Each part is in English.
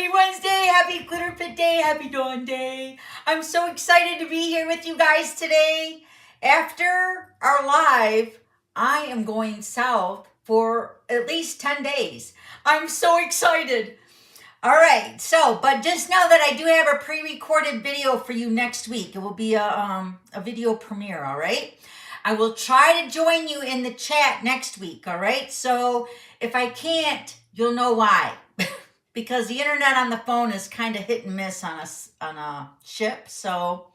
Happy Wednesday, happy Glitter Fit Day, happy Dawn Day. I'm so excited to be here with you guys today. After our live, I am going south for at least 10 days. I'm so excited. All right, but just know that I do have a pre-recorded video for you next week. It will be a video premiere, all right? I will try to join you in the chat next week, all right? So if I can't, you'll know why. Because the internet on the phone is kind of hit and miss on a ship. So,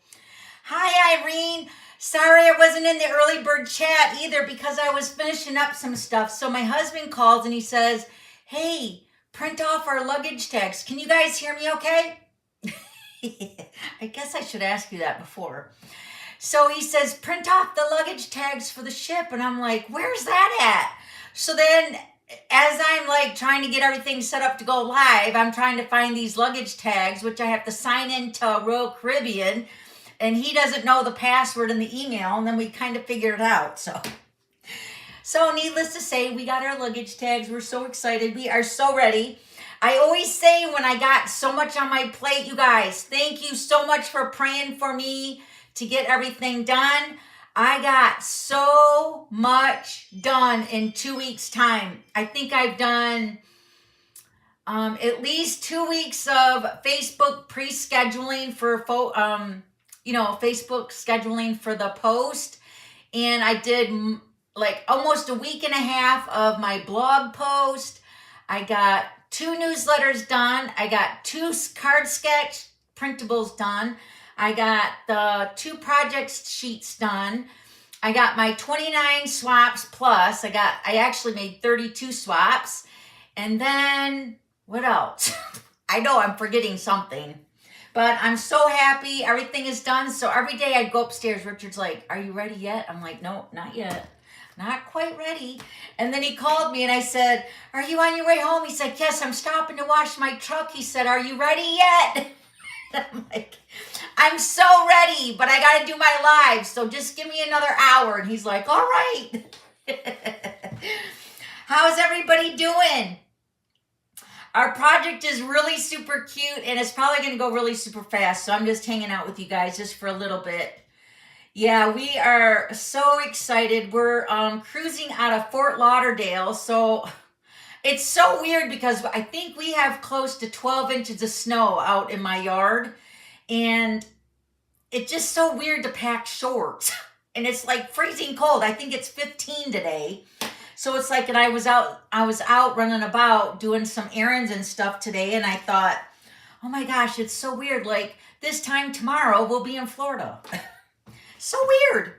hi Irene. Sorry I wasn't in the early bird chat either because I was finishing up some stuff. So my husband calls and he says, hey, print off our luggage tags. Can you guys hear me okay? I guess I should ask you that before. So he says, print off the luggage tags for the ship. And I'm like, where's that at? So then as I'm like trying to get everything set up to go live, I'm trying to find these luggage tags, which I have to sign into Royal Caribbean. And he doesn't know the password in the email. And then we kind of figured it out. So needless to say, we got our luggage tags. We're so excited. We are so ready. I always say when I got so much on my plate, you guys, thank you so much for praying for me to get everything done. I got so much done in 2 weeks' time. I think I've done at least 2 weeks of Facebook pre-scheduling for Facebook scheduling for the post. And I did like almost a week and a half of my blog post. I got 2 newsletters done. I got 2 card sketch printables done. I got the 2 project sheets done. I got my 29 swaps plus. I actually made 32 swaps. And then what else? I know I'm forgetting something. But I'm so happy. Everything is done. So every day I go upstairs. Richard's like, are you ready yet? I'm like, no, not yet. Not quite ready. And then he called me and I said, are you on your way home? He said, yes, I'm stopping to wash my truck. He said, are you ready yet? I'm like, I'm so ready, but I got to do my live. So just give me another hour. And he's like, all right. How's everybody doing? Our project is really super cute and it's probably going to go really super fast. So I'm just hanging out with you guys just for a little bit. Yeah, we are so excited. We're cruising out of Fort Lauderdale. So it's so weird because I think we have close to 12 inches of snow out in my yard. And it's just so weird to pack shorts. And it's like freezing cold. I think it's 15 today. So it's like, and I was out running about doing some errands and stuff today. And I thought, oh my gosh, it's so weird. Like this time tomorrow we'll be in Florida. So weird.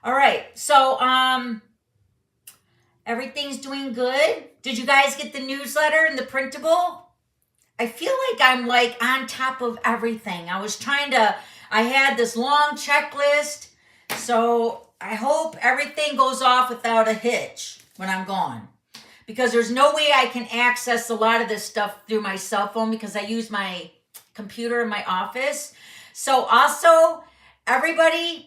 All right. So, everything's doing good. Did you guys get the newsletter and the printable? I feel like I'm like on top of everything. I had this long checklist. So I hope everything goes off without a hitch when I'm gone. Because there's no way I can access a lot of this stuff through my cell phone because I use my computer in my office. So also, everybody,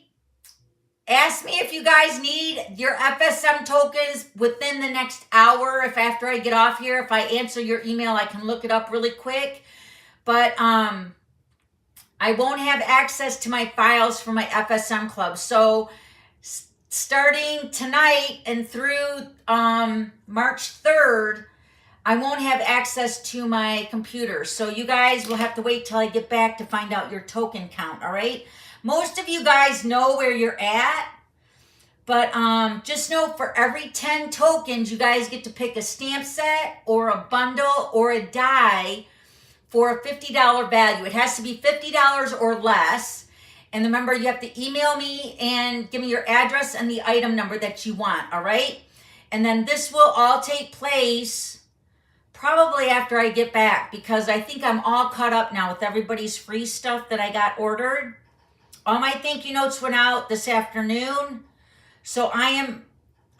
ask me if you guys need your FSM tokens within the next hour. If after I get off here, if I answer your email, I can look it up really quick. But I won't have access to my files for my FSM club. So starting tonight and through March 3rd, I won't have access to my computer. So you guys will have to wait till I get back to find out your token count, all right? Most of you guys know where you're at, but just know for every 10 tokens, you guys get to pick a stamp set or a bundle or a die for a $50 value. It has to be $50 or less. And remember, you have to email me and give me your address and the item number that you want, all right? And then this will all take place probably after I get back because I think I'm all caught up now with everybody's free stuff that I got ordered. All my thank you notes went out this afternoon. So I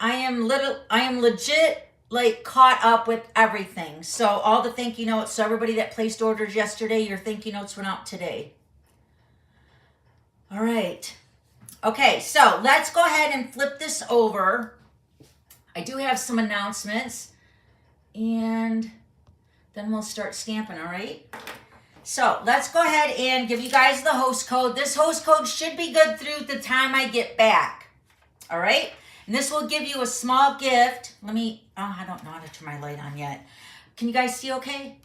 am legit like caught up with everything. So all the thank you notes, so everybody that placed orders yesterday, your thank you notes went out today. All right. Okay, so let's go ahead and flip this over. I do have some announcements. And then we'll start stamping, all right? So let's go ahead and give you guys the host code. This host code should be good through the time I get back, all right? And this will give you a small gift. I don't know how to turn my light on yet. Can you guys see okay?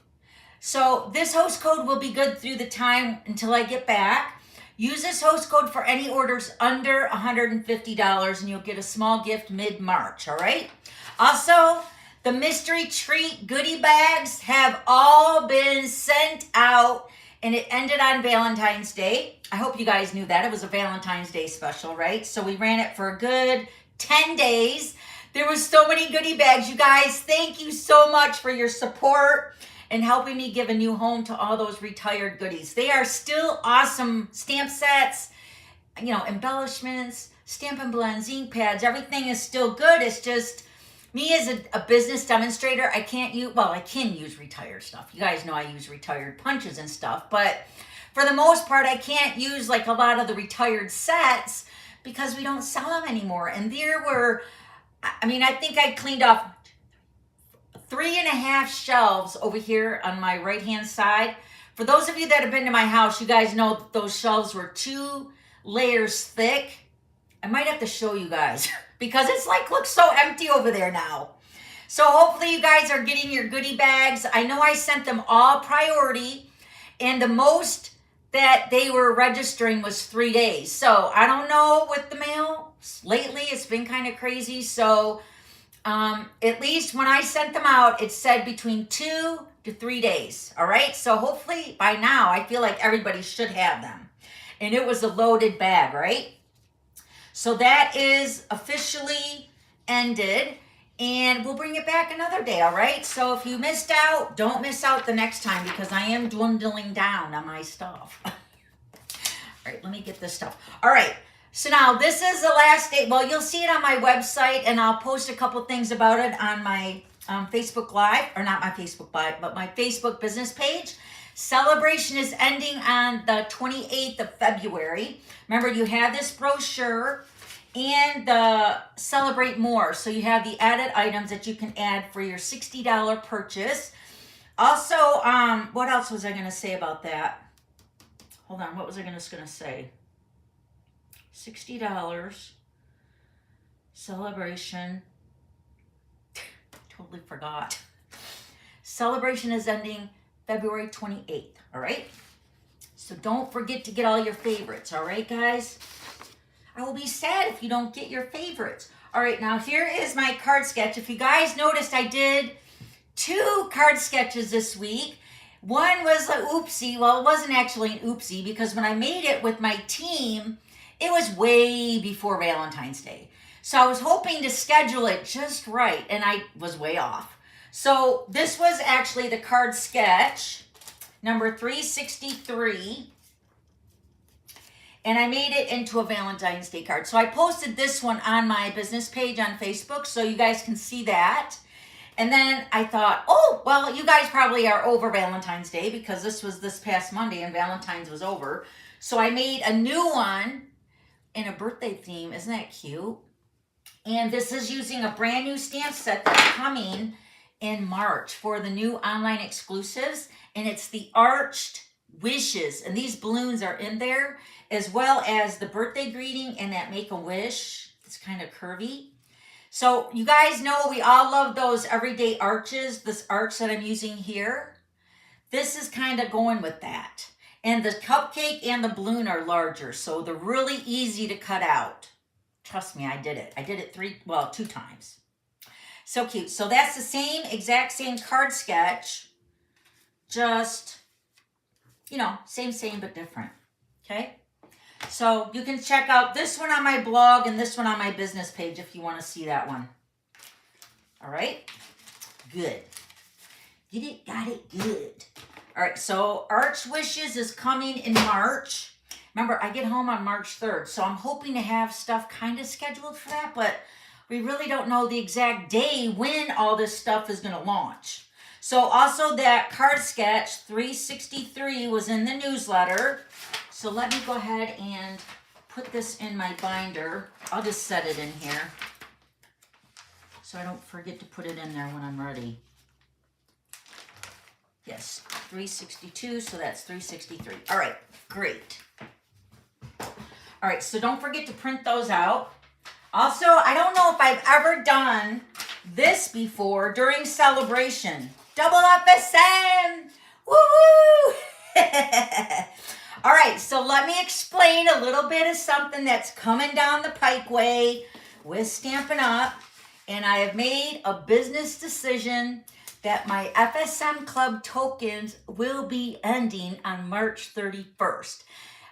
So this host code will be good through the time until I get back. Use this host code for any orders under $150 and you'll get a small gift mid-March, all right? Also, the mystery treat goodie bags have all been sent out and it ended on Valentine's Day. I hope you guys knew that. It was a Valentine's Day special, right? So we ran it for a good 10 days. There was so many goodie bags. You guys, thank you so much for your support and helping me give a new home to all those retired goodies. They are still awesome stamp sets, you know, embellishments, Stampin' Blends, ink pads. Everything is still good. It's just me as a business demonstrator, I can use retired stuff. You guys know I use retired punches and stuff, but for the most part, I can't use like a lot of the retired sets because we don't sell them anymore. And there were, I think I cleaned off 3.5 shelves over here on my right-hand side. For those of you that have been to my house, you guys know that those shelves were 2 layers thick. I might have to show you guys because it's like, looks so empty over there now. So hopefully you guys are getting your goodie bags. I know I sent them all priority and the most that they were registering was 3 days. So I don't know with the mail. Lately, it's been kind of crazy. So at least when I sent them out, it said between 2 to 3 days. All right. So hopefully by now, I feel like everybody should have them. And it was a loaded bag, right? So that is officially ended. And we'll bring it back another day, all right? So if you missed out, don't miss out the next time because I am dwindling down on my stuff. All right, let me get this stuff. All right, so now this is the last day. Well, you'll see it on my website, and I'll post a couple things about it on my Facebook Live, or not my Facebook Live, but my Facebook business page. Sale-a-Bration is ending on the 28th of February. Remember, you have this brochure and the Celebrate More. So you have the added items that you can add for your $60 purchase. Also, what else was I going to say about that? Hold on, what was I just going to say? $60, Sale-a-Bration. Totally forgot. Sale-a-Bration is ending February 28th, all right? So don't forget to get all your favorites, all right, guys? I will be sad if you don't get your favorites. All right, now here is my card sketch. If you guys noticed, I did 2 card sketches this week. One was an oopsie. Well, it wasn't actually an oopsie because when I made it with my team, it was way before Valentine's Day. So I was hoping to schedule it just right, and I was way off. So this was actually the card sketch, number 363. And I made it into a Valentine's Day card. So I posted this one on my business page on Facebook so you guys can see that. And then I thought, oh, well, you guys probably are over Valentine's Day because this was this past Monday and Valentine's was over. So I made a new one in a birthday theme. Isn't that cute? And this is using a brand new stamp set that's coming in March for the new online exclusives. And it's the Arched Wishes. And these balloons are in there, as well as the birthday greeting and that Make-A-Wish. It's kind of curvy. So you guys know we all love those everyday arches. This arch that I'm using here. This is kind of going with that. And the cupcake and the balloon are larger, so they're really easy to cut out. Trust me, I did it. I did it 2 times. So cute. So that's the exact same card sketch. Just, same, but different. Okay? So you can check out this one on my blog and this one on my business page if you want to see that one. All right? Good. Get it? Got it? Good. All right, so Arch Wishes is coming in March. Remember, I get home on March 3rd, so I'm hoping to have stuff kind of scheduled for that, but we really don't know the exact day when all this stuff is going to launch. So also that card sketch, 363, was in the newsletter. So let me go ahead and put this in my binder. I'll just set it in here so I don't forget to put it in there when I'm ready. Yes, 362, so that's 363. All right, great. All right, so don't forget to print those out. Also, I don't know if I've ever done this before during celebration. Double FSM! Woo-hoo! All right, so let me explain a little bit of something that's coming down the pikeway with Stampin' Up. And I have made a business decision that my FSM Club tokens will be ending on March 31st.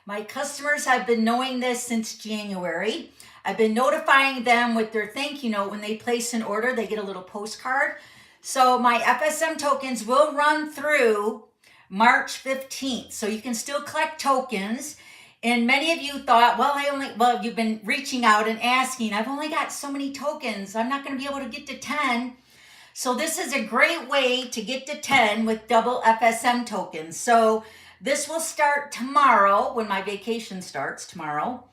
My customers have been knowing this since January. I've been notifying them with their thank you note when they place an order. They get a little postcard. So my FSM tokens will run through March 15th. So you can still collect tokens. And many of you thought, well, you've been reaching out and asking, I've only got so many tokens. I'm not going to be able to get to 10. So this is a great way to get to 10 with double FSM tokens. So this will start tomorrow when my vacation starts tomorrow.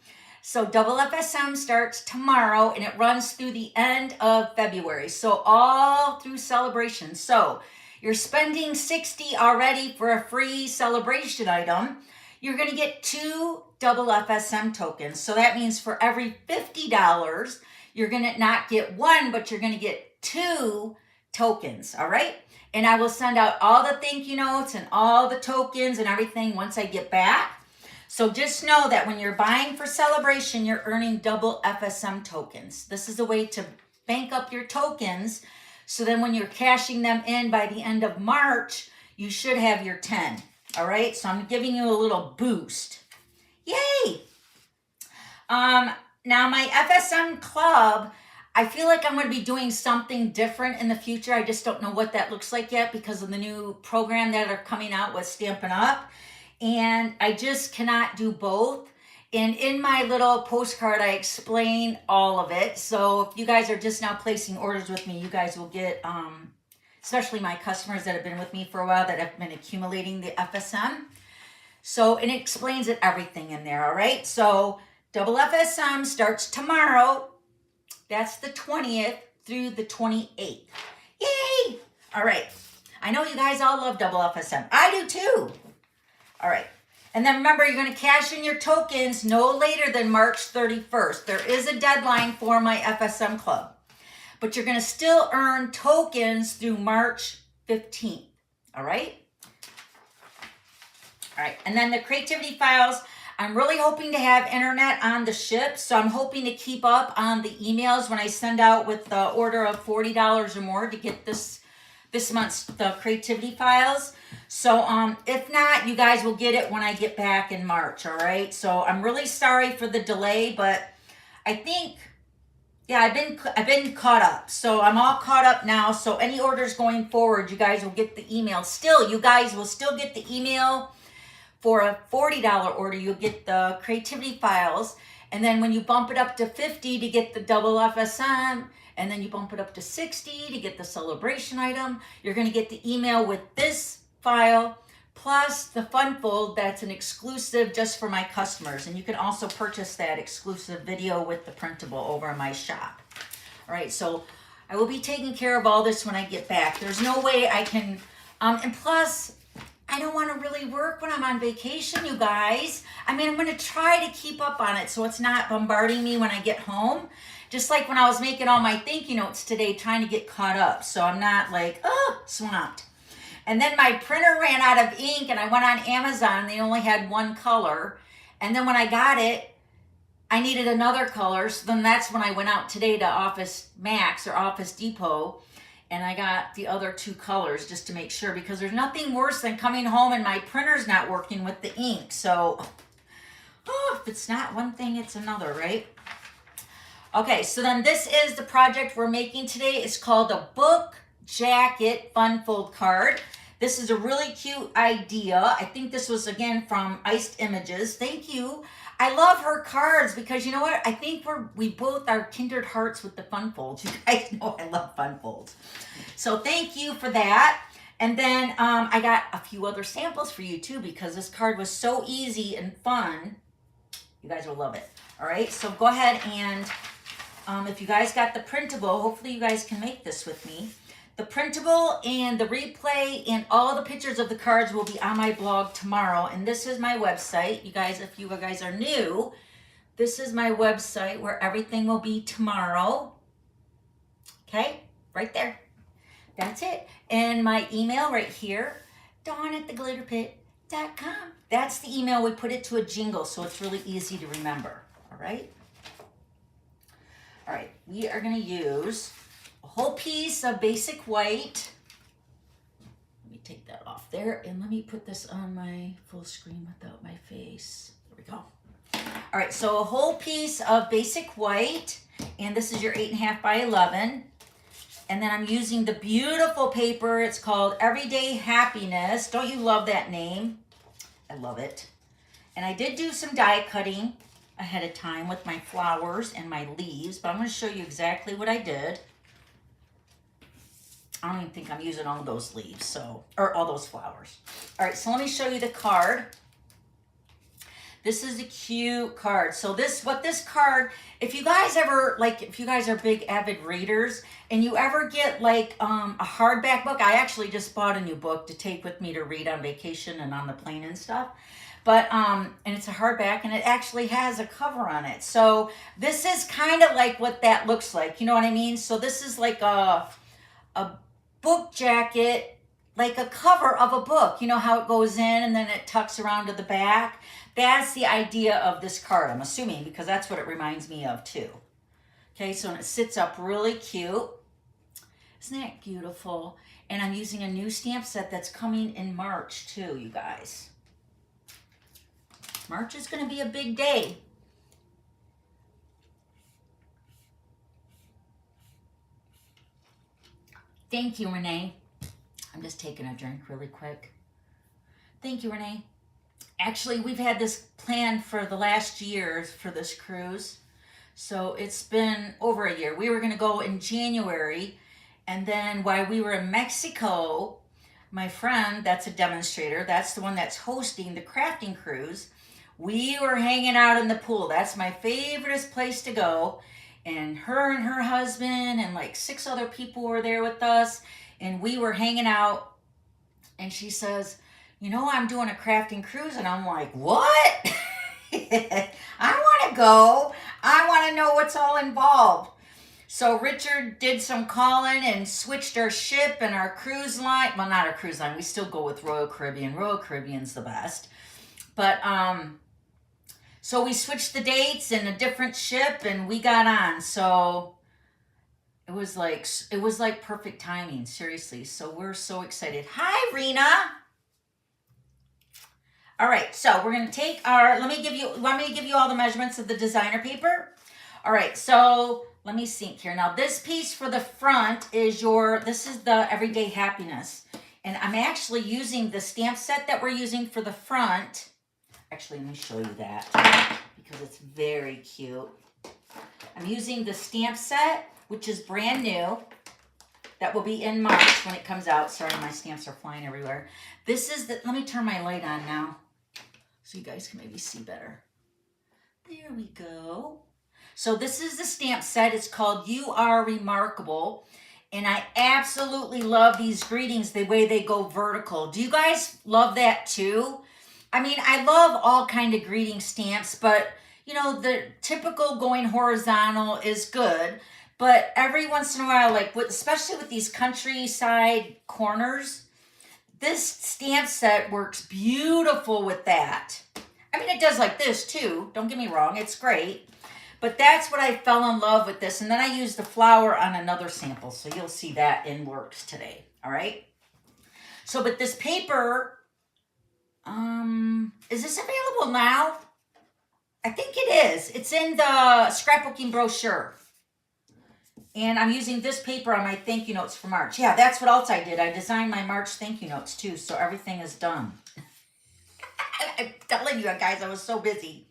So double FSM starts tomorrow and it runs through the end of February. So all through celebration. So you're spending $60 already for a free celebration item. You're going to get 2 double FSM tokens. So that means for every $50, you're going to not get 1, but you're going to get 2 tokens. All right. And I will send out all the thank you notes and all the tokens and everything once I get back. So just know that when you're buying for celebration, you're earning double FSM tokens. This is a way to bank up your tokens. So then when you're cashing them in by the end of March, you should have your 10. All right. So I'm giving you a little boost. Yay. Now my FSM Club, I feel like I'm going to be doing something different in the future. I just don't know what that looks like yet because of the new program that are coming out with Stampin' Up. And I just cannot do both. And in my little postcard, I explain all of it. So if you guys are just now placing orders with me, you guys will get, especially my customers that have been with me for a while that have been accumulating the FSM. So, and it explains it everything in there, all right? So double FSM starts tomorrow. That's the 20th through the 28th. Yay! All right. I know you guys all love double FSM. I do too. All right. And then remember, you're going to cash in your tokens no later than March 31st. There is a deadline for my FSM Club. But you're going to still earn tokens through March 15th. All right? All right. And then the creativity files, I'm really hoping to have internet on the ship, so I'm hoping to keep up on the emails when I send out with the order of $40 or more to get this month's the creativity files. So if not, you guys will get it when I get back in March, all right? So I'm really sorry for the delay, but I think, yeah, I've been caught up. So I'm all caught up now. So any orders going forward, you guys will get the email. Still, you guys will still get the email. For a $40 order, you'll get the creativity files. And then when you bump it up to $50 to get the double FSM, and then you bump it up to $60 to get the celebration item, you're going to get the email with this file plus the fun fold that's an exclusive just for my customers. And you can also purchase that exclusive video with the printable over in my shop. All right, so I will be taking care of all this when I get back. There's no way I can, and plus, I don't want to really work when I'm on vacation, you guys. I mean, I'm going to try to keep up on it so it's not bombarding me when I get home. Just like when I was making all my thank you notes today, trying to get caught up. So I'm not like, swamped. And then my printer ran out of ink and I went on Amazon. They only had one color. And then when I got it, I needed another color. So then that's when I went out today to Office Max or Office Depot. And I got the other 2 colors just to make sure, because there's nothing worse than coming home and my printer's not working with the ink. So, if it's not one thing, it's another, right? Okay, so then this is the project we're making today. It's called a book jacket fun fold card. This is a really cute idea. I think this was, again, from Iced Images. Thank you. I love her cards because, you know what? I think we both are kindred hearts with the fun folds. You guys know I love fun folds. So thank you for that. And then I got a few other samples for you too, because this card was so easy and fun. You guys will love it. All right, so go ahead and if you guys got the printable, hopefully you guys can make this with me. The printable and the replay and all the pictures of the cards will be on my blog tomorrow. And this is my website. You guys, if you guys are new, this is my website where everything will be tomorrow. Okay, right there. That's it. And my email right here, dawn@theglitterpit.com. That's the email. We put it to a jingle, so it's really easy to remember. All right? All right, we are going to use a whole piece of basic white. Let me take that off there, and let me put this on my full screen without my face. There we go. All right, so a whole piece of basic white, and this is your 8.5 by 11. And then I'm using the beautiful paper. It's called Everyday Happiness. Don't you love that name? I love it. And I did do some die cutting ahead of time with my flowers and my leaves, but I'm going to show you exactly what I did. I don't even think I'm using all those leaves, or all those flowers. All right, so let me show you the card. This is a cute card. So what this card, if you guys ever, if you guys are big avid readers and you ever get a hardback book, I actually just bought a new book to take with me to read on vacation and on the plane and stuff. But, and it's a hardback and it actually has a cover on it. So this is kind of like what that looks like. You know what I mean? So this is like a book jacket, like a cover of a book. You know how it goes in and then it tucks around to the back? That's the idea of this card, I'm assuming, because that's what it reminds me of too. Okay, so it sits up really cute. Isn't that beautiful? And I'm using a new stamp set that's coming in March too, you guys. March is going to be a big day. Thank you, Renee. I'm just taking a drink really quick. Thank you, Renee. Actually, we've had this planned for the last years for this cruise. So it's been over a year. We were going to go in January. And then while we were in Mexico, my friend, that's a demonstrator, that's the one that's hosting the crafting cruise. We were hanging out in the pool. That's my favorite place to go. And her husband and 6 other people were there with us. And we were hanging out. And she says, you know, I'm doing a crafting cruise. And I'm like, what? I want to go. I want to know what's all involved. So Richard did some calling and switched our ship and our cruise line. Well, not our cruise line. We still go with Royal Caribbean. Royal Caribbean's the best. But, so we switched the dates and a different ship and we got on. So it was like perfect timing, seriously. So we're so excited. Hi, Rena. All right, so we're going to take our, want me to give you all the measurements of the designer paper? All right, so let me think here. Now this piece for the front is this is the Everyday Happiness. And I'm actually using the stamp set that we're using for the front. Actually, let me show you that because it's very cute. I'm using the stamp set, which is brand new. That will be in March when it comes out. Sorry, my stamps are flying everywhere. This is let me turn my light on now so you guys can maybe see better. There we go. So this is the stamp set. It's called You Are Remarkable. And I absolutely love these greetings, the way they go vertical. Do you guys love that too? I mean, I love all kind of greeting stamps, but you know, the typical going horizontal is good. But every once in a while, especially with these countryside corners, this stamp set works beautiful with that. I mean, it does like this too. Don't get me wrong. It's great. But that's what I fell in love with this. And then I used the flower on another sample. So you'll see that in works today. All right. So, but this paper, is this available now? I think it is. It's in the scrapbooking brochure. And I'm using this paper on my thank you notes for March. Yeah, that's what else I did. I designed my March thank you notes too, so everything is done. I'm telling you guys, I was so busy.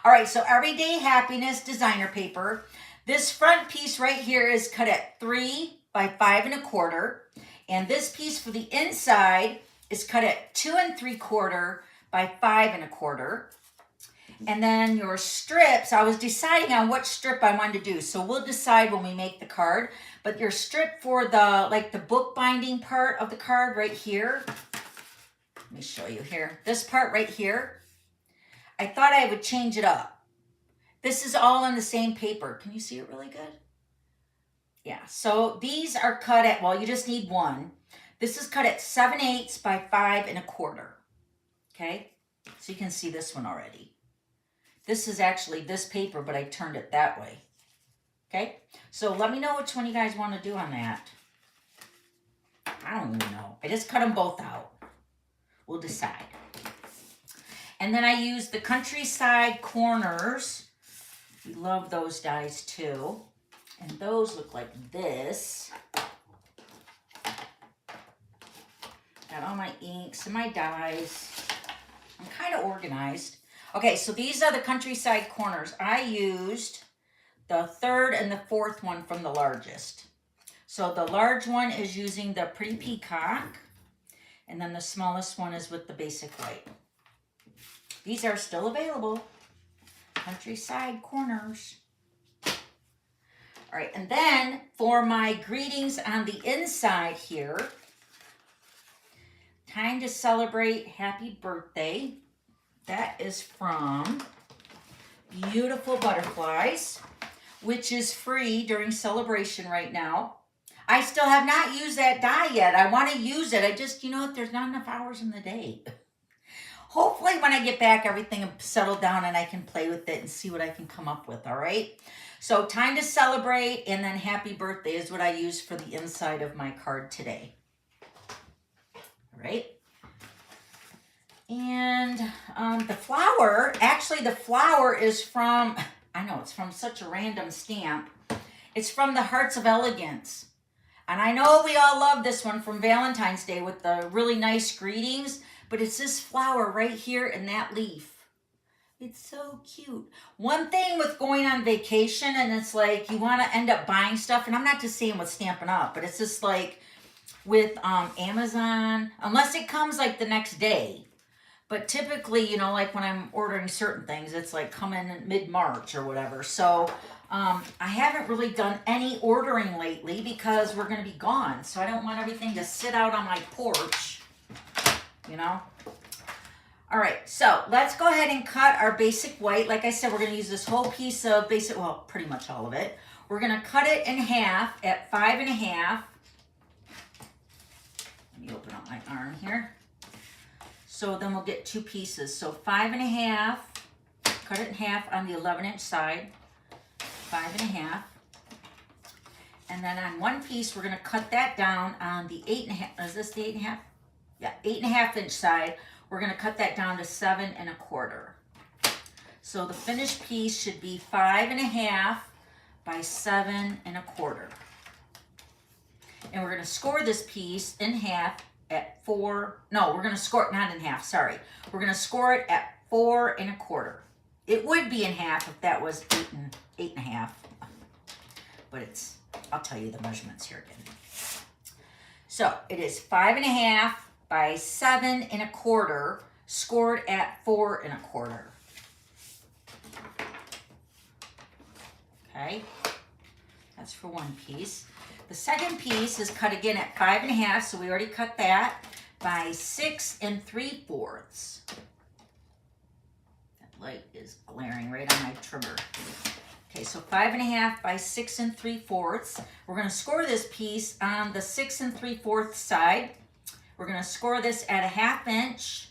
All right, so Everyday Happiness designer paper. This front piece right here is cut at 3 by 5 1/4. And this piece for the inside is cut at 2 3/4 by 5 1/4. And then your strips, I was deciding on what strip I wanted to do. So we'll decide when we make the card. But your strip for the, like the bookbinding part of the card right here. Let me show you here. This part right here. I thought I would change it up. This is all on the same paper. Can you see it really good? Yeah, so these are cut at, well, you just need one. This is cut at 7/8 by 5 1/4. Okay, so you can see this one already. This is actually this paper, but I turned it that way. Okay, so let me know which one you guys want to do on that. I don't even know. I just cut them both out. We'll decide. And then I use the countryside corners. We love those dies too. And those look like this. Got all my inks and my dies. I'm kind of organized. Okay, so these are the countryside corners. I used the 3rd and the 4th one from the largest. So the large one is using the Pretty Peacock. And then the smallest one is with the basic white. These are still available. Countryside corners. All right, and then for my greetings on the inside here, time to celebrate happy birthday. That is from Beautiful Butterflies, which is free during celebration right now. I still have not used that die yet. I want to use it. I just, you know, there's not enough hours in the day. Hopefully when I get back, everything will settle down and I can play with it and see what I can come up with, all right? So time to celebrate and then happy birthday is what I use for the inside of my card today. All right? And the flower, actually the flower is from, I know it's from such a random stamp. It's from the Hearts of Elegance. And I know we all love this one from Valentine's Day with the really nice greetings, but it's this flower right here in that leaf. It's so cute. One thing with going on vacation, and it's like you want to end up buying stuff, and I'm not just saying with Stampin' Up, but it's just like with Amazon, unless it comes like the next day. But typically, you know, like when I'm ordering certain things, it's like coming in mid-March or whatever. So I haven't really done any ordering lately because we're going to be gone. So I don't want everything to sit out on my porch, you know. All right, so let's go ahead and cut our basic white. Like I said, we're going to use this whole piece of basic, well, pretty much all of it. We're going to cut it in half at 5 1/2. Let me open up my arm here. So then we'll get 2 pieces. So 5 1/2, cut it in half on the 11-inch side, 5 1/2. And then on one piece, we're going to cut that down on the 8 1/2. Is this the 8 1/2? Yeah, 8 1/2-inch side. We're going to cut that down to 7 1/4. So the finished piece should be 5 1/2 by 7 1/4. And we're going to score this piece in half at 4. No, we're going to score it not in half. Sorry. We're going to score it at 4 1/4. It would be in half if that was 8 1/2. But it's, I'll tell you the measurements here again. So it is 5 1/2 by 7 1/4, scored at 4 1/4. Okay, that's for one piece. The second piece is cut again at 5 1/2, so we already cut that, by 6 3/4. That light is glaring right on my trimmer. Okay, so 5 1/2 by 6 3/4. We're going to score this piece on the 6 3/4 side. We're going to score this at a 1/2 inch.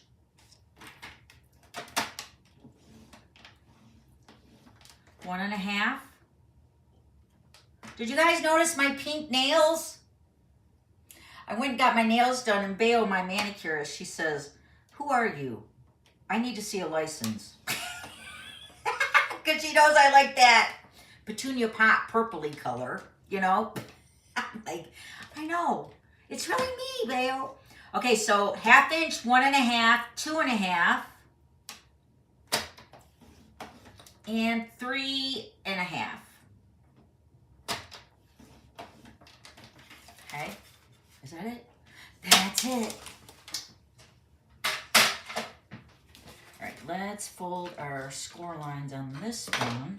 One and a half. Did you guys notice my pink nails? I went and got my nails done, and Bayo, my manicurist, she says, "Who are you? I need to see a license." Because she knows I like that petunia pot purpley color, you know? I'm like, I know. It's really me, Bayo. Okay, so 1/2 inch, 1 1/2, 2 1/2, and 3 1/2. Okay, is that it? That's it. All right, let's fold our score lines on this one.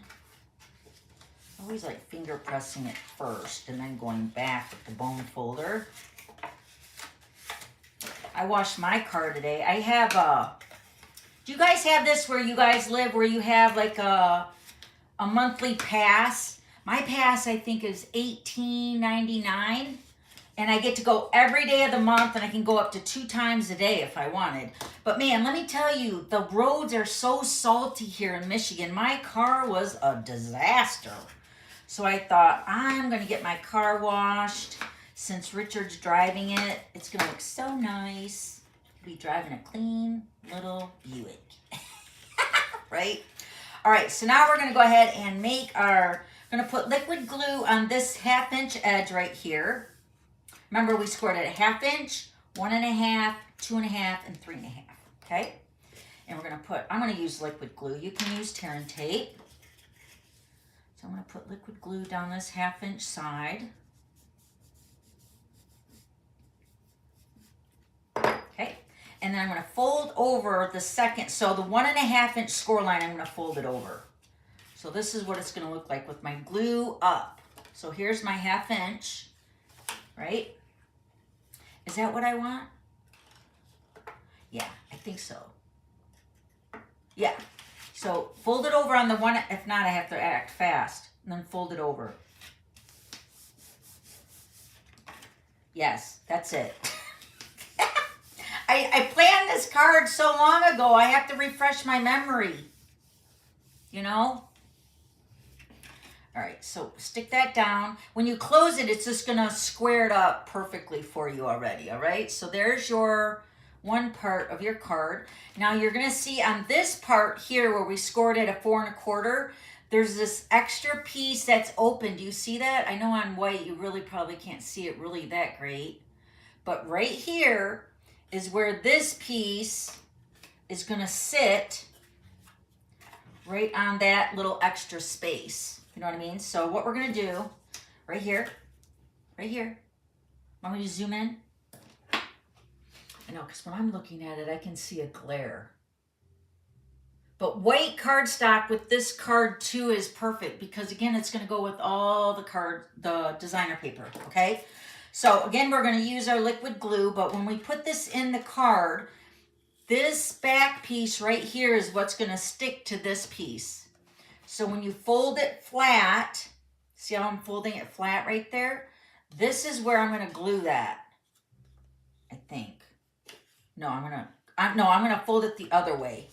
I always like finger pressing it first and then going back with the bone folder. I washed my card today. I have do you guys have this where you guys live, where you have like a monthly pass? My pass, I think, is $18.99. And I get to go every day of the month, and I can go up to 2 times a day if I wanted. But man, let me tell you, the roads are so salty here in Michigan. My car was a disaster. So I thought, I'm going to get my car washed. Since Richard's driving it, it's going to look so nice. He'll be driving a clean little Buick. Right? All right, so now we're going to go ahead and make our, going to put liquid glue on this 1/2 inch edge right here. Remember, we scored it a 1/2 inch, 1.5, 2.5, and 3.5, okay? And we're going to put, I'm going to use liquid glue. You can use tear and tape. So I'm going to put liquid glue down this 1/2 inch side. Okay, and then I'm going to fold over the second, so the 1.5 inch score line, I'm going to fold it over. So this is what it's going to look like with my glue up. So here's my 1/2 inch, right? Is that what I want? Yeah, I think so. Yeah. So fold it over on the one, if not, I have to act fast. And then fold it over. Yes, that's it. I planned this card so long ago, I have to refresh my memory. You know? All right, so stick that down. When you close it, it's just gonna square it up perfectly for you already, all right? So there's your one part of your card. Now you're gonna see on this part here where we scored it a 4 1/4, there's this extra piece that's open. Do you see that? I know on white you really probably can't see it really that great. But right here is where this piece is gonna sit right on that little extra space. You know what I mean? So what we're gonna do, right here, want me to zoom in? I know, because when I'm looking at it, I can see a glare. But white cardstock with this card too is perfect because again, it's gonna go with all the designer paper, okay? So again, we're gonna use our liquid glue, but when we put this in the card, this back piece right here is what's gonna stick to this piece. So when you fold it flat, see how I'm folding it flat right there? This is where I'm gonna glue that, I think. No, I'm gonna fold it the other way.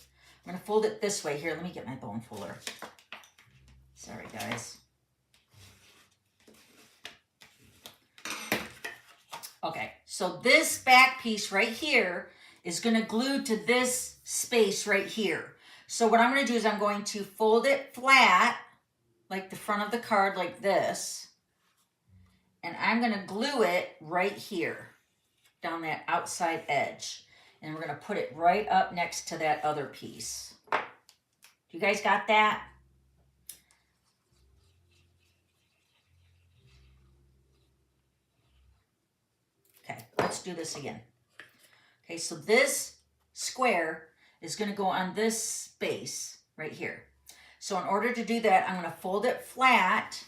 I'm gonna fold it this way. Here, let me get my bone folder. Sorry, guys. Okay, so this back piece right here is gonna glue to this space right here. So what I'm going to do is I'm going to fold it flat, like the front of the card, like this. And I'm going to glue it right here, down that outside edge. And we're going to put it right up next to that other piece. You guys got that? Okay, let's do this again. Okay, so this square is going to go on this space right here. So in order to do that, I'm going to fold it flat,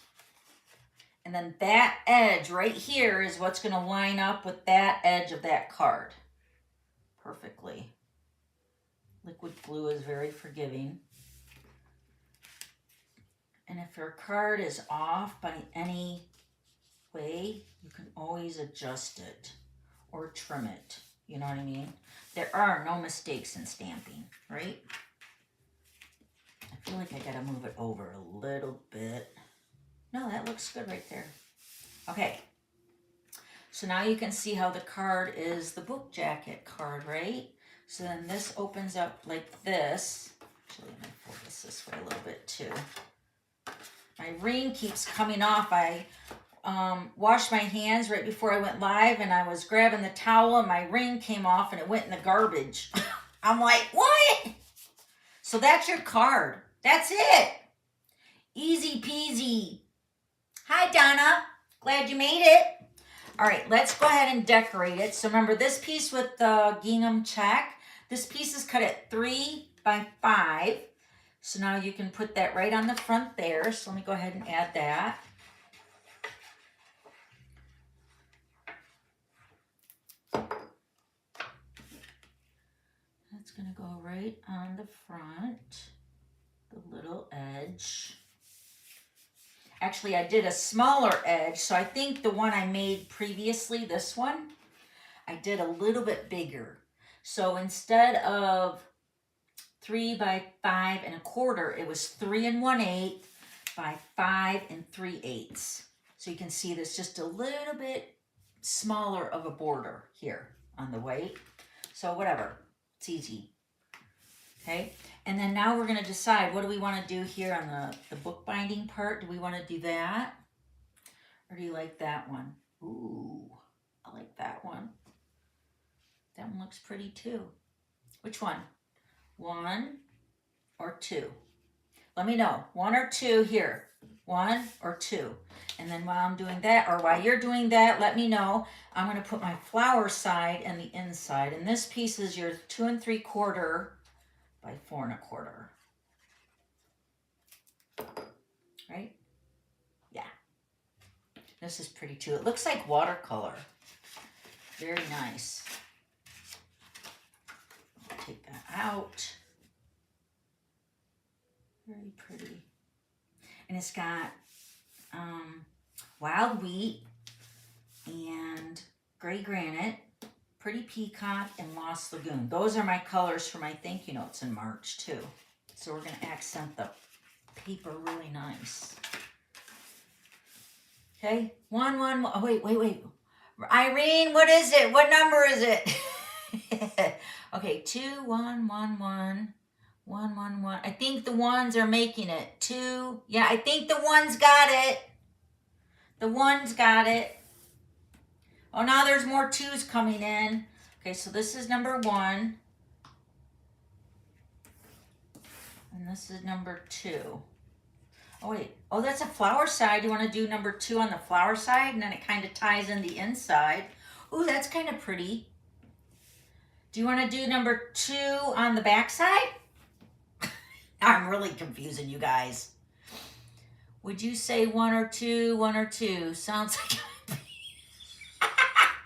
and then that edge right here is what's going to line up with that edge of that card perfectly. Liquid glue is very forgiving. And if your card is off by any way, you can always adjust it or trim it. You know what I mean? There are no mistakes in stamping, right? I feel like I gotta move it over a little bit. No, that looks good right there. Okay. So now you can see how the card is the book jacket card, right? So then this opens up like this. Actually, I'm gonna fold this way a little bit too. My ring keeps coming off. I washed my hands right before I went live, and I was grabbing the towel and my ring came off and it went in the garbage. I'm like, what? So that's your card. That's it. Easy peasy. Hi, Donna. Glad you made it. All right, let's go ahead and decorate it. So remember this piece with the gingham check, this piece is cut at 3 by 5. So now you can put that right on the front there. So let me go ahead and add that. That's going to go right on the front, the little edge. Actually, I did a smaller edge, so I think the one I made previously, this one, I did a little bit bigger. So instead of 3 by 5 1/4, it was 3 1/8 by 5 3/8. So you can see there's just a little bit smaller of a border here on the white. So whatever, it's easy. Okay, and then now we're going to decide what do we want to do here on the bookbinding part. Do we want to do that? Or do you like that one? Ooh, I like that one. That one looks pretty too. Which one? 1 or 2? Let me know. 1 or 2 here. 1 or 2. And then while I'm doing that, or while you're doing that, let me know. I'm going to put my flower side and the inside. And this piece is your 2 3/4 by 4 1/4. Right? Yeah. This is pretty too. It looks like watercolor. Very nice. I'll take that out. Very pretty. And it's got wild wheat and gray granite, pretty peacock, and lost lagoon. Those are my colors for my thank you notes in March too. So we're going to accent the paper really nice. Okay, 1 1 1. Oh, wait. Irene, what is it? What number is it? Okay, 2 1 1 1 1 1 1. I think the ones are making it. 2. Yeah, I think the ones got it. The ones got it. Oh, now there's more 2s coming in. Okay, so this is number 1. And this is number 2. Oh, wait. Oh, that's a flower side. You want to do number 2 on the flower side, and then it kind of ties in the inside. Ooh, that's kind of pretty. Do you want to do number 2 on the back side? I'm really confusing you guys. Would you say 1 or 2, 1 or 2? Sounds like I'm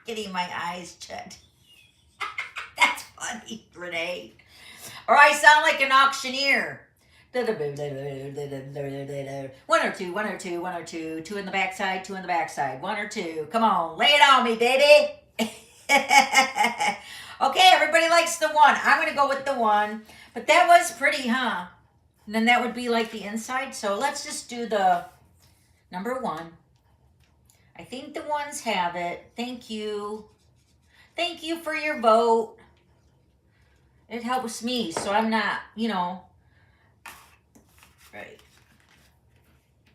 getting my eyes checked. That's funny, Renee. Or I sound like an auctioneer. 1 or 2, 1 or 2, 1 or 2. 2 in the back side, 2 in the back side. 1 or 2. Come on, lay it on me, baby. Okay, everybody likes the 1. I'm going to go with the 1. But that was pretty, huh? And then that would be like the inside. So let's just do the number 1. I think the ones have it. Thank you. Thank you for your vote. It helps me, so I'm not, right.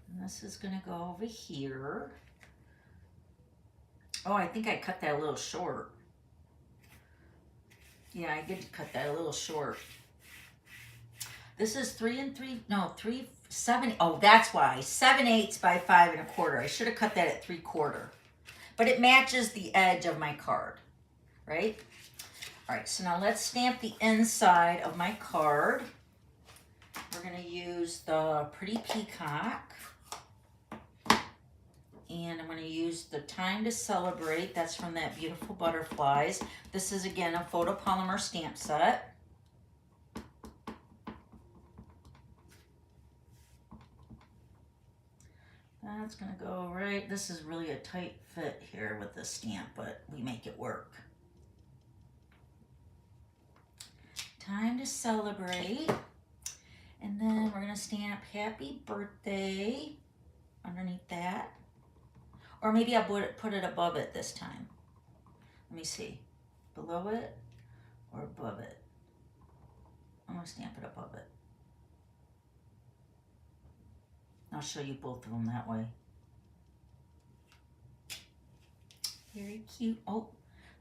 And this is going to go over here. Oh, I think I cut that a little short. Yeah, I did cut that a little short. This is 3 7. Oh, that's why. 7/8 by 5 1/4. I should have cut that at 3/4. But it matches the edge of my card, right? All right, so now let's stamp the inside of my card. We're going to use the pretty peacock. And I'm going to use the Time to Celebrate. That's from that beautiful Butterflies. This is, again, a photopolymer stamp set. That's going to go right. This is really a tight fit here with the stamp, but we make it work. Time to Celebrate. And then we're going to stamp Happy Birthday underneath that. Or maybe I'll put it above it this time. Let me see. Below it or above it? I'm going to stamp it above it. I'll show you both of them that way. Very cute. Oh,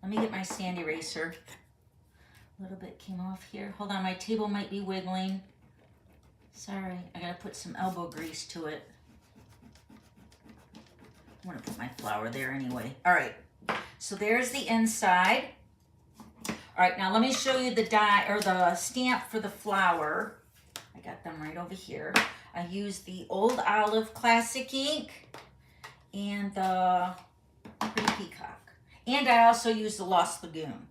let me get my sand eraser. A little bit came off here. Hold on, my table might be wiggling. Sorry, I gotta put some elbow grease to it. I'm gonna put my flower there anyway. All right, so there's the inside. All right, now let me show you the die or the stamp for the flower. I got them right over here. I used the Old Olive Classic ink and the Pretty Peacock. And I also used the Lost Lagoon.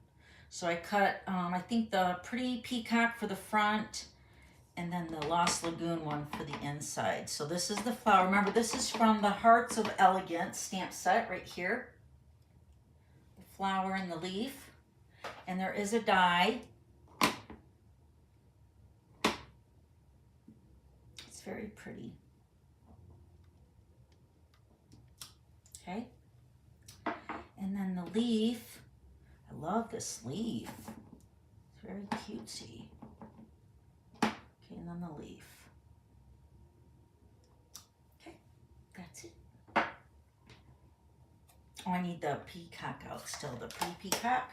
So I cut, I think the Pretty Peacock for the front and then the Lost Lagoon one for the inside. So this is the flower. Remember, this is from the Hearts of Elegance stamp set right here. The flower and the leaf. And there is a die. It's very pretty. Okay. And then the leaf. I love this leaf. It's very cutesy. Okay, and then the leaf. Okay, that's it. Oh, I need the peacock out still, the Pretty Peacock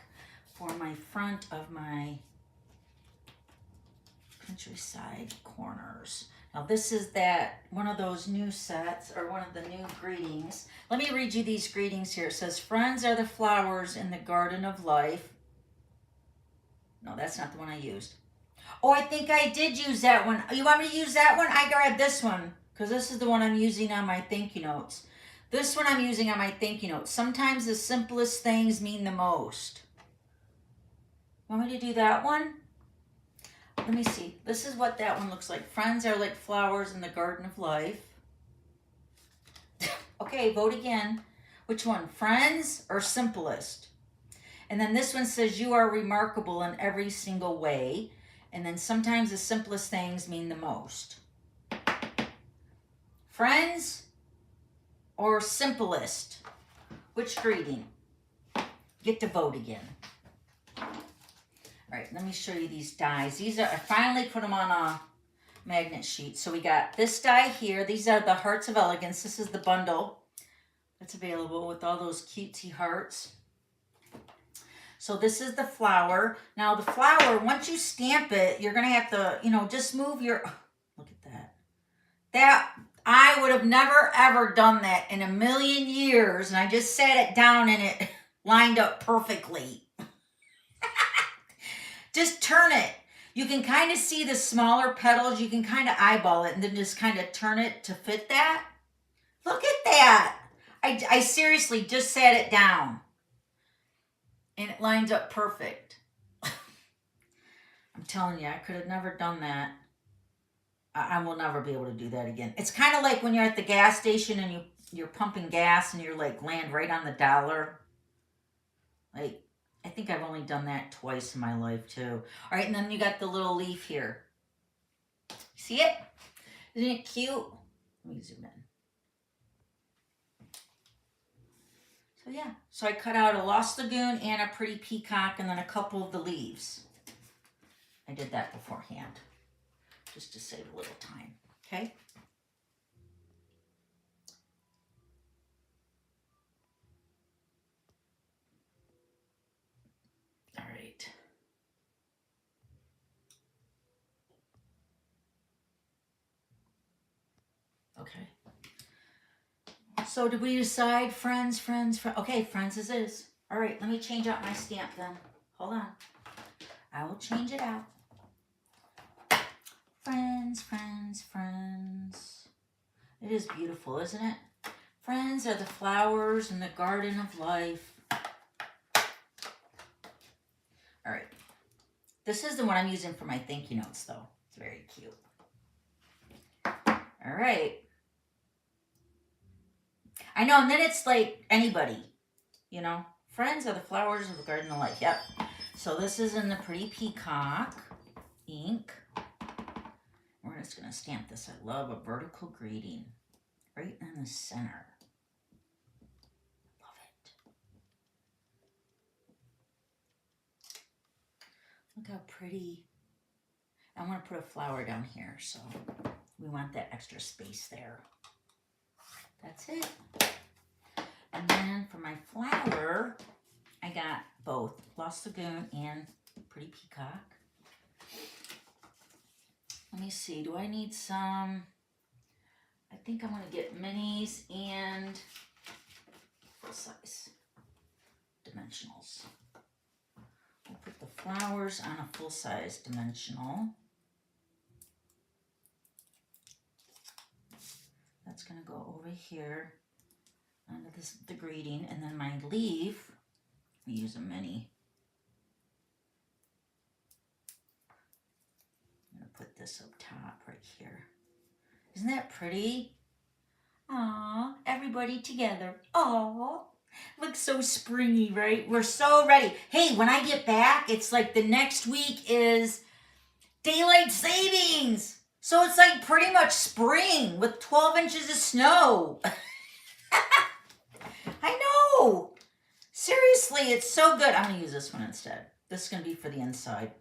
for my front of my countryside corners. Now this is that one of those new sets or one of the new greetings. Let me read you these greetings here. It says, friends are the flowers in the garden of life. No, that's not the one I used. Oh, I think I did use that one. You want me to use that one? I grabbed this one because this is the one I'm using on my thank you notes. This one I'm using on my thank you notes. Sometimes the simplest things mean the most. Want me to do that one? Let me see. This is what that one looks like. Friends are like flowers in the garden of life. Okay, vote again. Which one? Friends or simplest? And then this one says you are remarkable in every single way. And then sometimes the simplest things mean the most. Friends or simplest? Which greeting? Get to vote again. All right, let me show you these dies. These are, I finally put them on a magnet sheet. So we got this die here. These are the Hearts of Elegance. This is the bundle that's available with all those cutesy hearts. So this is the flower. Now the flower, once you stamp it, you're going to have to, you know, just move your, look at that. That, I would have never ever done that in a million years. And I just sat it down and it lined up perfectly. Just turn it. You can kind of see the smaller petals. You can kind of eyeball it and then just kind of turn it to fit that. Look at that. I seriously just sat it down. And it lines up perfect. I'm telling you, I could have never done that. I will never be able to do that again. It's kind of like when you're at the gas station and you're pumping gas and you're like land right on the dollar. Like, I think I've only done that twice in my life too. All right, and then you got the little leaf here. See it? Isn't it cute? Let me zoom in. So yeah, so I cut out a Lost Lagoon and a Pretty Peacock and then a couple of the leaves. I did that beforehand, just to save a little time, okay? All right. Okay. So did we decide friends? Okay, friends is. All right, let me change out my stamp then. Hold on. I will change it out. Friends. It is beautiful, isn't it? Friends are the flowers in the garden of life. All right. This is the one I'm using for my thank you notes, though. It's very cute. All right. I know, and then it's like anybody, you know. Friends are the flowers of the garden of life. Yep. So this is in the Pretty Peacock ink. We're just going to stamp this. I love a vertical greeting right in the center. Love it. Look how pretty. I want to put a flower down here, so we want that extra space there. That's it. And then for my flower, I got both Lost Lagoon and Pretty Peacock. Let me see. Do I need some? I think I'm going to get minis and full size dimensionals. I'll put the flowers on a full-size dimensional. That's going to go over here onto the greeting, and then my leaf, we use a mini. I'm going to put this up top right here. Isn't that pretty? Aw, everybody together. Aw, looks so springy, right? We're so ready. Hey, when I get back, it's like the next week is daylight savings. So it's like pretty much spring with 12 inches of snow. I know. Seriously, it's so good. I'm going to use this one instead. This is going to be for the inside.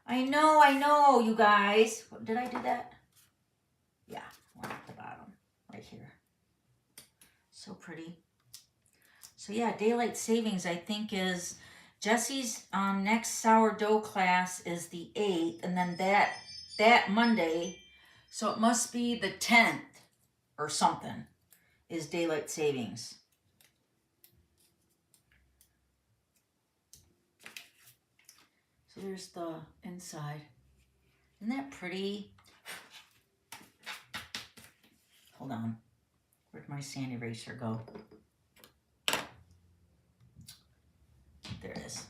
I know, you guys. Did I do that? Yeah, one at the bottom, right here. So pretty. So yeah, daylight savings I think is Jesse's next sourdough class is the 8th, and then that Monday, so it must be the 10th or something, is daylight savings. So there's the inside. Isn't that pretty? Hold on. Where'd my sand eraser go? There it is.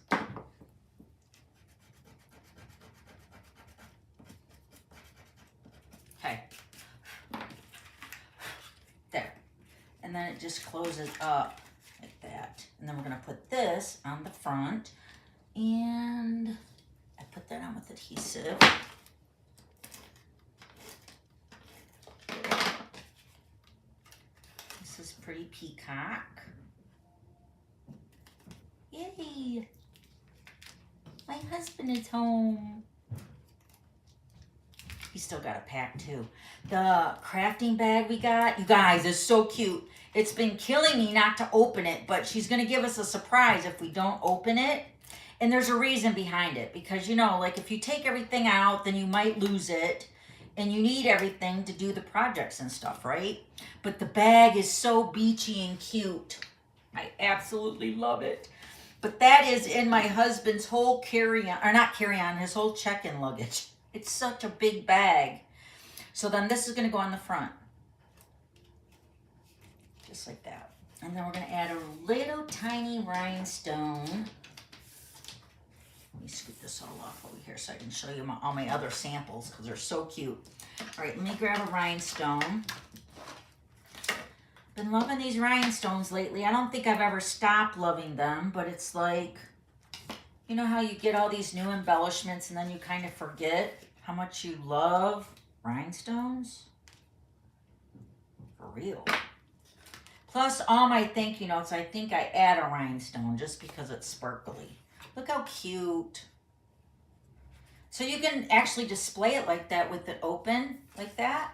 Okay. There. And then it just closes up like that. And then we're going to put this on the front. And I put that on with adhesive. This is pretty peacock. Yay! My husband is home. He's still got a pack too. The crafting bag we got, you guys, is so cute. It's been killing me not to open it, but she's going to give us a surprise if we don't open it. And there's a reason behind it. Because, you know, like if you take everything out, then you might lose it. And you need everything to do the projects and stuff, right? But the bag is so beachy and cute. I absolutely love it. But that is in my husband's whole carry-on, or not carry-on, his whole check-in luggage. It's such a big bag. So then this is going to go on the front. Just like that. And then we're going to add a little tiny rhinestone. Let me scoop this all off over here so I can show you all my other samples because they're so cute. All right, let me grab a rhinestone. Been loving these rhinestones lately. I don't think I've ever stopped loving them, but it's like, you know how you get all these new embellishments and then you kind of forget how much you love rhinestones? For real. Plus, all my thank you notes, I think I add a rhinestone just because it's sparkly. Look how cute. So you can actually display it like that with it open, like that.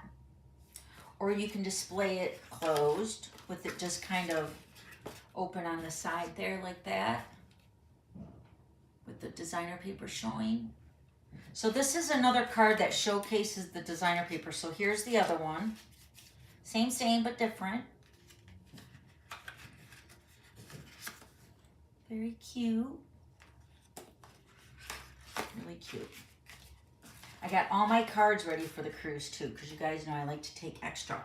Or you can display it closed with it just kind of open on the side there like that. With the designer paper showing. So this is another card that showcases the designer paper. So here's the other one. Same, but different. Very cute. Really cute. I got all my cards ready for the cruise too, because you guys know I like to take extra.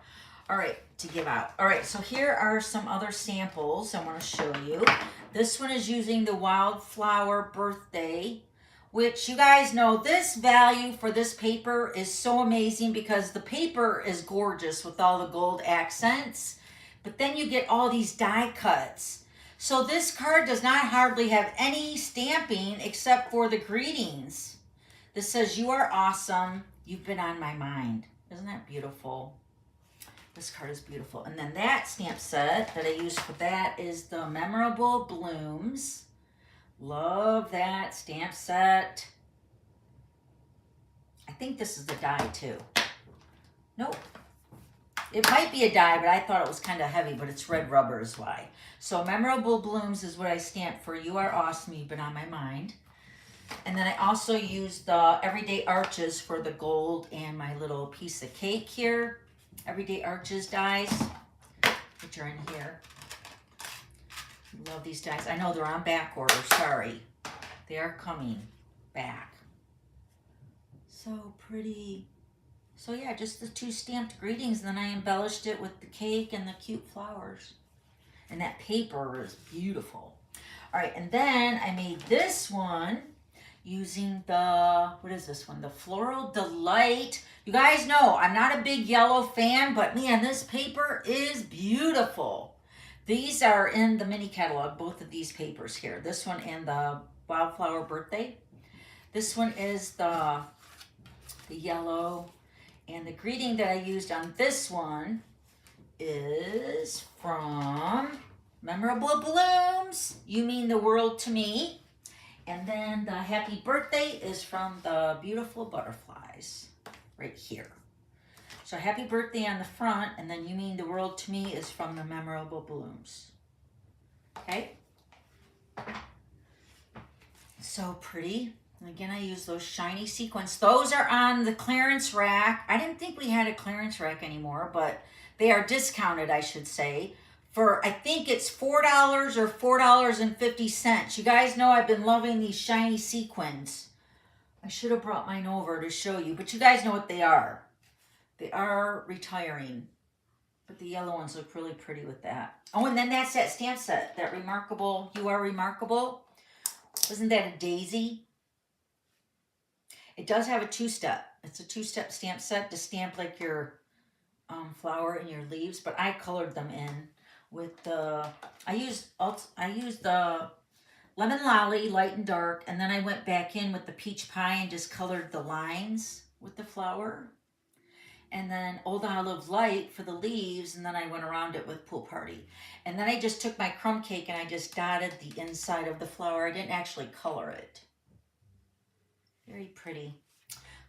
All right, to give out. All right, so here are some other samples I want to show you. This one is using the Wildflower Birthday, which you guys know this value for this paper is so amazing because the paper is gorgeous with all the gold accents, but then you get all these die cuts. So this card does not hardly have any stamping except for the greetings. This says, "You are awesome. You've been on my mind." Isn't that beautiful? This card is beautiful. And then that stamp set that I use for that is the Memorable Blooms. Love that stamp set. I think this is the die too. Nope. It might be a die, but I thought it was kind of heavy, but it's red rubber is why. So Memorable Blooms is what I stamped for You Are Awesome, You've Been on My Mind. And then I also used the Everyday Arches for the gold and my little piece of cake here. Everyday Arches dies, which are in here. Love these dies. I know they're on back order, sorry. They are coming back. So pretty. So yeah, just the 2 stamped greetings, and then I embellished it with the cake and the cute flowers. And that paper is beautiful. All right, and then I made this one using the, what is this one? The Floral Delight. You guys know I'm not a big yellow fan, but man, this paper is beautiful. These are in the mini catalog, both of these papers here. This one and the Wildflower Birthday. This one is the yellow. And the greeting that I used on this one is from Memorable Blooms, You Mean the World to Me. And then the happy birthday is from the Beautiful Butterflies right here. So happy birthday on the front, and then You Mean the World to Me is from the Memorable Blooms. Okay? So pretty. And again, I use those shiny sequins. Those are on the clearance rack. I didn't think we had a clearance rack anymore, but they are discounted, I should say, for I think it's $4 or $4.50. You guys know I've been loving these shiny sequins. I should have brought mine over to show you, but you guys know what they are. They are retiring, but the yellow ones look really pretty with that. Oh, and then that's that stamp set, that Remarkable, You Are Remarkable. Isn't that a daisy? It does have a 2-step. It's a 2-step stamp set to stamp like your flower and your leaves, but I colored them in with the, I used the Lemon Lolly, light and dark, and then I went back in with the Peach Pie and just colored the lines with the flower. And then Old Olive Light for the leaves, and then I went around it with Pool Party. And then I just took my crumb cake and I just dotted the inside of the flower. I didn't actually color it. Very pretty.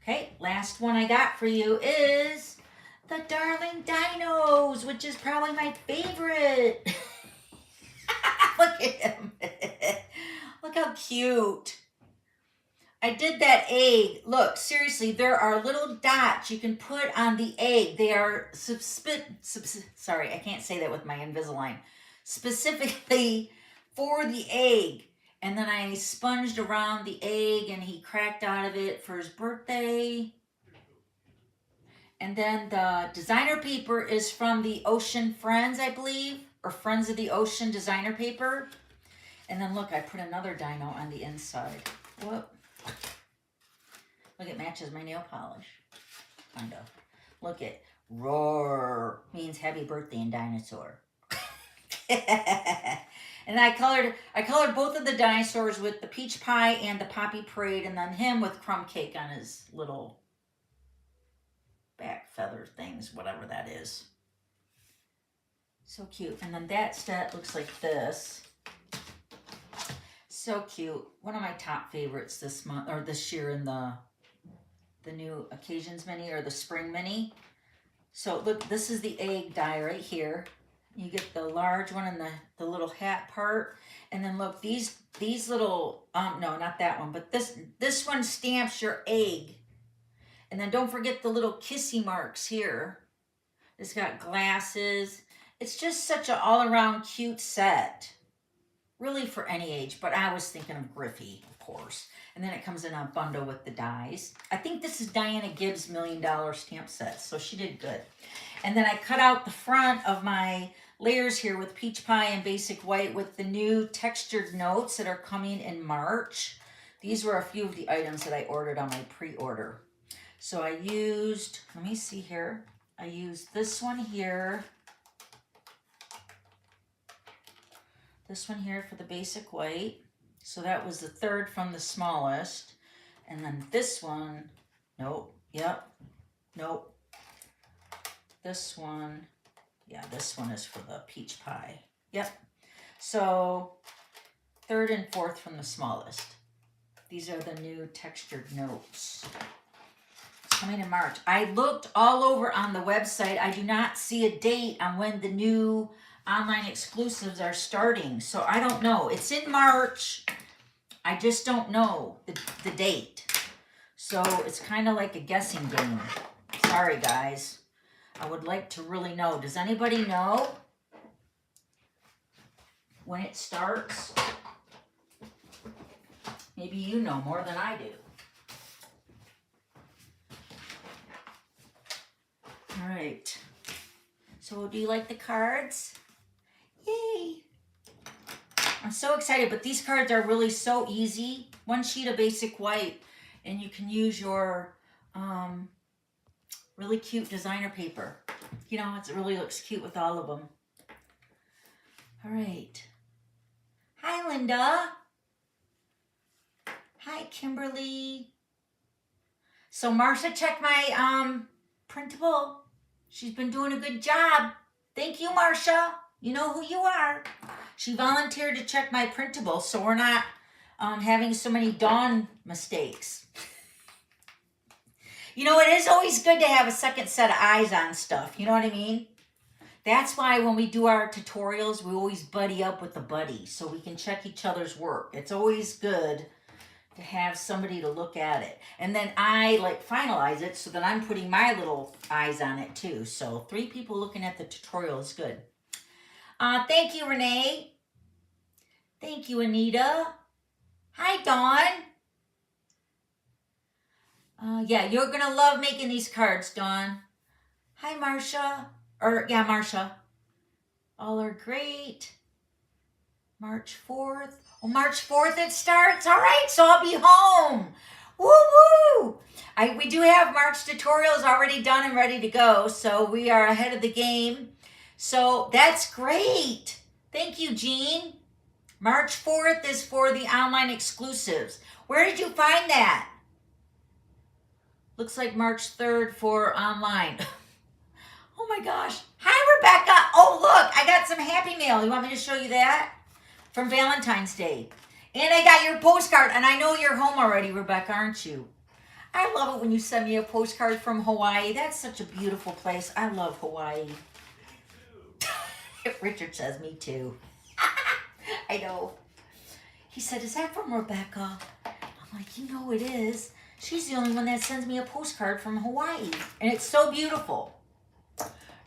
Okay, last one I got for you is the Darling Dinos, which is probably my favorite. Look at him. Look how cute. I did that egg. Look, seriously, there are little dots you can put on the egg. They are sorry, I can't say that with my Invisalign. Specifically for the egg. And then I sponged around the egg and he cracked out of it for his birthday. And then the designer paper is from the Ocean Friends, I believe, or Friends of the Ocean designer paper. And then look, I put another dino on the inside. Whoop. Look, it matches my nail polish. Kind of. Look at roar means happy birthday in dinosaur. And I colored both of the dinosaurs with the Peach Pie and the Poppy Parade, and then him with crumb cake on his little back feather things, whatever that is. So cute. And then that set looks like this. So cute. One of my top favorites this month, or this year, in the new Occasions mini or the Spring mini. So look, this is the egg die right here. You get the large one and the little hat part. And then look, these little, no, not that one, but this one stamps your egg. And then don't forget the little kissy marks here. It's got glasses. It's just such an all-around cute set. Really for any age, but I was thinking of Griffith, of course. And then it comes in a bundle with the dies. I think this is Diana Gibbs' $1 Million stamp set, so she did good. And then I cut out the front of my layers here with Peach Pie and Basic White with the new textured notes that are coming in March. These were a few of the items that I ordered on my pre-order. So I used, let me see here. I used this one here. This one here for the Basic White. So that was the third from the smallest. And then this one, nope, yep, nope. This one, yeah, this one is for the Peach Pie. Yep. So third and fourth from the smallest. These are the new textured notes. It's coming in March. I looked all over on the website. I do not see a date on when the new online exclusives are starting. So I don't know. It's in March. I just don't know the date. So it's kind of like a guessing game. Sorry, guys. I would like to really know. Does anybody know when it starts? Maybe you know more than I do. All right. So do you like the cards? Yay! I'm so excited, but these cards are really so easy. One sheet of basic white, and you can use your really cute designer paper. You know, it really looks cute with all of them. All right. Hi, Linda. Hi, Kimberly. So Marsha checked my printable. She's been doing a good job. Thank you, Marsha. You know who you are. She volunteered to check my printable, so we're not having so many Dawn mistakes. You know, it is always good to have a second set of eyes on stuff. You know what I mean? That's why when we do our tutorials, we always buddy up with the buddy so we can check each other's work. It's always good to have somebody to look at it. And then I like finalize it so that I'm putting my little eyes on it too. So 3 people looking at the tutorial is good. Thank you, Renee. Thank you, Anita. Hi, Dawn. Yeah, you're going to love making these cards, Dawn. Hi, Marsha. Yeah, Marsha. All are great. March 4th. Oh, March 4th it starts? All right, so I'll be home. Woo-woo! We do have March tutorials already done and ready to go, so we are ahead of the game. So that's great. Thank you, Jean. March 4th is for the online exclusives. Where did you find that? Looks like March 3rd for online. Oh my gosh. Hi, Rebecca. Oh, look, I got some Happy Mail. You want me to show you that? From Valentine's Day. And I got your postcard, and I know you're home already, Rebecca, aren't you? I love it when you send me a postcard from Hawaii. That's such a beautiful place. I love Hawaii. Richard says me too. I know. He said, is that from Rebecca? I'm like, you know it is. She's the only one that sends me a postcard from Hawaii. And it's so beautiful.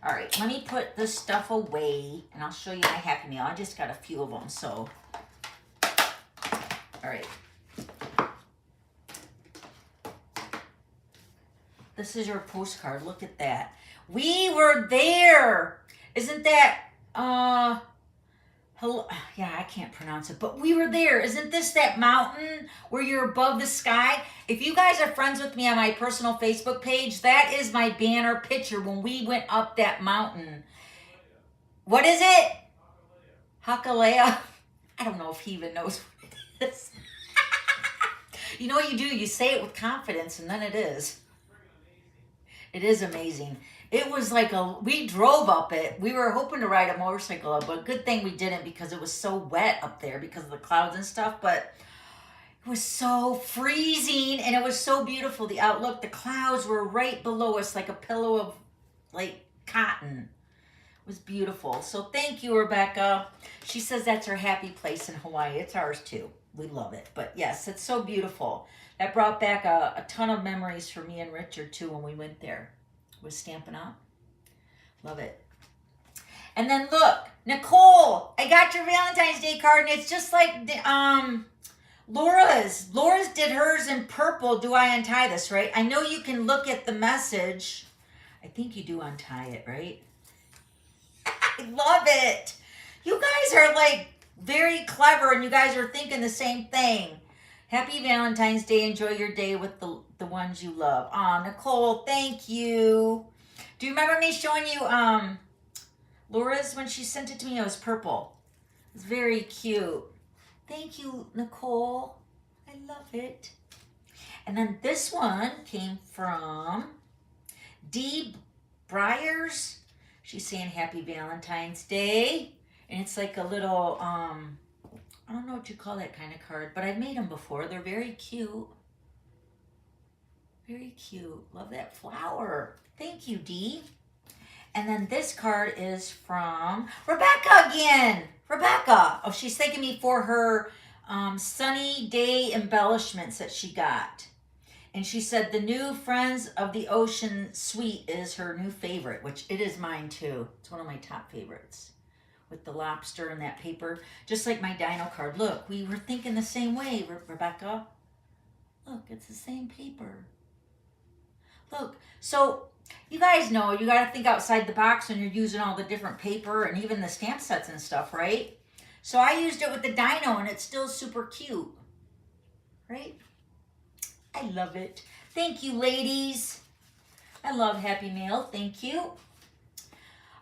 All right, let me put this stuff away, and I'll show you my Happy Meal. I just got a few of them, so. All right. This is your postcard. Look at that. We were there. Isn't that, hello? Yeah, I can't pronounce it, but we were there. Isn't this that mountain where you're above the sky? If you guys are friends with me on my personal Facebook page, that is my banner picture when we went up that mountain. What is it? Hakalea. I don't know if he even knows what it is. You know what you do? You say it with confidence, and then it is. It is amazing. It was like we drove up it. We were hoping to ride a motorcycle up, but good thing we didn't because it was so wet up there because of the clouds and stuff. But it was so freezing and it was so beautiful. The outlook, the clouds were right below us like a pillow of like cotton. It was beautiful. So thank you, Rebecca. She says that's her happy place in Hawaii. It's ours too. We love it. But yes, it's so beautiful. That brought back a ton of memories for me and Richard too when we went there. Was Stampin' Up. Love it. And then look, Nicole, I got your Valentine's Day card, and it's just like Laura's. Laura's did hers in purple. Do I untie this, right? I know you can look at the message. I think you do untie it, right? I love it. You guys are like very clever, and you guys are thinking the same thing. Happy Valentine's Day. Enjoy your day with the ones you love. Nicole, thank you. Do you remember me showing you Laura's when she sent it to me? It was purple. It's very cute. Thank you, Nicole. I love it. And then this one came from Dee Briers. She's saying Happy Valentine's Day. And it's like a little, I don't know what you call that kind of card, but I've made them before. They're very cute. Very cute. Love that flower. Thank you, Dee. And then this card is from Rebecca again. Rebecca. Oh, she's thanking me for her sunny day embellishments that she got. And she said the new Friends of the Ocean suite is her new favorite, which it is mine too. It's one of my top favorites. with the lobster and that paper, just like my dino card. Look, we were thinking the same way, Rebecca. Look, it's the same paper. Look, so you guys know you got to think outside the box when you're using all the different paper and even the stamp sets and stuff, right? So I used it with the dino and it's still super cute, right? I love it. Thank you, ladies. I love Happy Mail. Thank you.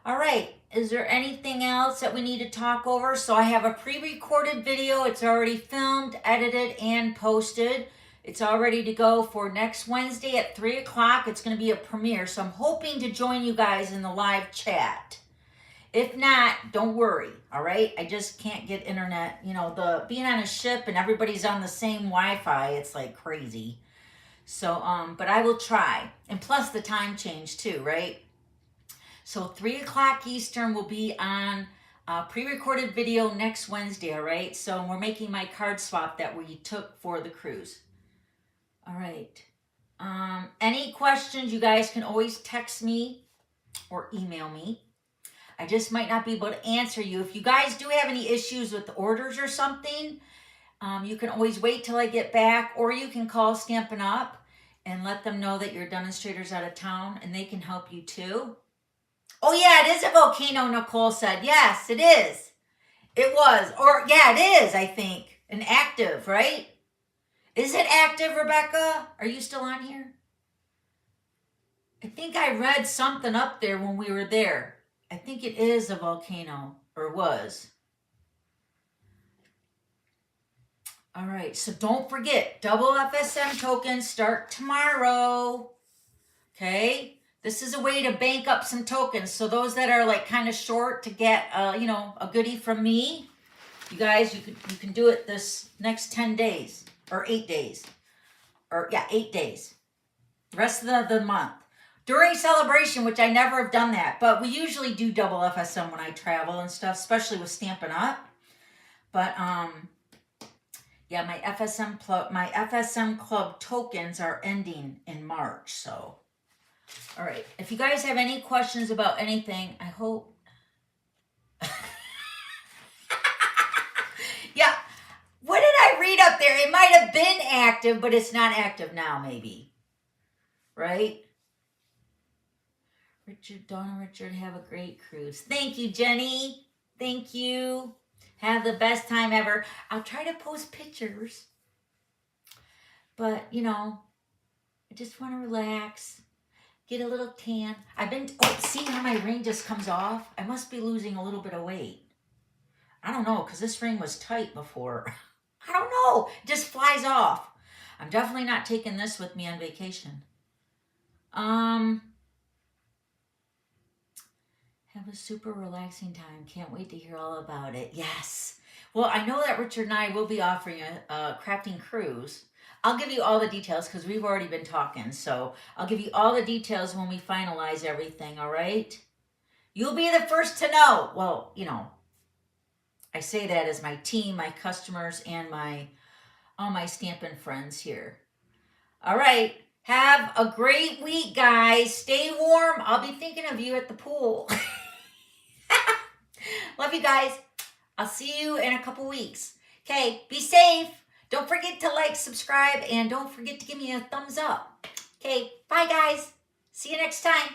All right. Is there anything else that we need to talk over? So I have a pre-recorded video. It's already filmed, edited, and posted. It's all ready to go for next Wednesday at 3 o'clock. It's going to be a premiere. So I'm hoping to join you guys in the live chat. If not, don't worry, all right? I just can't get internet. You know, the being on a ship and everybody's on the same Wi-Fi, it's like crazy. So, but I will try. And plus the time change too, right? So 3 o'clock Eastern will be on pre-recorded video next Wednesday, all right? So we're making my card swap that we took for the cruise. All right. Any questions, you guys can always text me or email me. I just might not be able to answer you. If you guys do have any issues with the orders or something, you can always wait till I get back, or you can call Stampin' Up and let them know that your demonstrator's out of town and they can help you too. Oh yeah, it is a volcano, Nicole said. Yes, it is. It was. Or yeah, it is, I think. An active, right? Is it active, Rebecca? Are you still on here? I think I read something up there when we were there. I think it is a volcano, or was. All right, so don't forget, double FSM tokens start tomorrow. Okay? This is a way to bank up some tokens. So those that are like kind of short to get, you know, a goodie from me, you guys, you can do it this next 10 days or 8 days. Or yeah, 8 days. The rest of the month. During Sale-a-Bration, which I never have done that, but we usually do double FSM when I travel and stuff, especially with Stampin' Up. But yeah, my FSM Club tokens are ending in March, so. All right, if you guys have any questions about anything, I hope. Yeah, what did I read up there? It might have been active, but it's not active now, maybe. Right? Richard, Donna, Richard, have a great cruise. Thank you, Jenny. Thank you. Have the best time ever. I'll try to post pictures. But, you know, I just want to relax. Get a little tan. Oh, see how my ring just comes off? I must be losing a little bit of weight. I don't know, because this ring was tight before. I don't know. It just flies off. I'm definitely not taking this with me on vacation. Have a super relaxing time. Can't wait to hear all about it. Yes. Well, I know that Richard and I will be offering a crafting cruise. I'll give you all the details because we've already been talking. So I'll give you all the details when we finalize everything, all right? You'll be the first to know. Well, you know, I say that as my team, my customers, and all my Stampin' friends here. All right. Have a great week, guys. Stay warm. I'll be thinking of you at the pool. Love you guys. I'll see you in a couple weeks. Okay, be safe. Don't forget to like, subscribe, and don't forget to give me a thumbs up. Okay, bye, guys. See you next time.